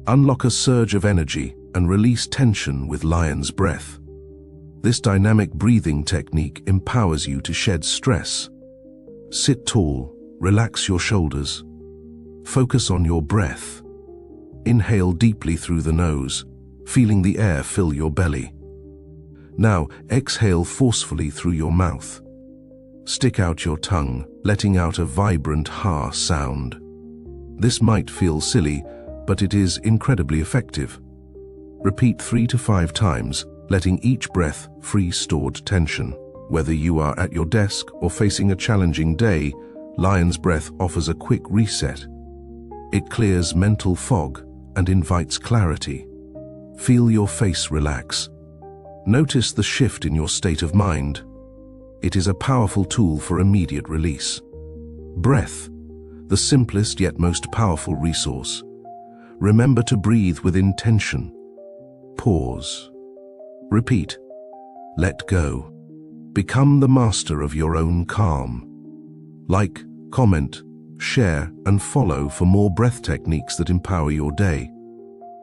Unlock a surge of energy and release tension with lion's breath. This dynamic breathing technique empowers you to shed stress. Sit tall, relax your shoulders. Focus on your breath. Inhale deeply through the nose, feeling the air fill your belly. Now, exhale forcefully through your mouth. Stick out your tongue, letting out a vibrant ha sound. This might feel silly, but it is incredibly effective. Repeat 3 to 5 times, letting each breath free stored tension. Whether you are at your desk or facing a challenging day, Lion's Breath offers a quick reset. It clears mental fog and invites clarity. Feel your face relax. Notice the shift in your state of mind. It is a powerful tool for immediate release. Breath, the simplest yet most powerful resource. Remember to breathe with intention. Pause. Repeat. Let go. Become the master of your own calm. Like, comment, share, and follow for more breath techniques that empower your day.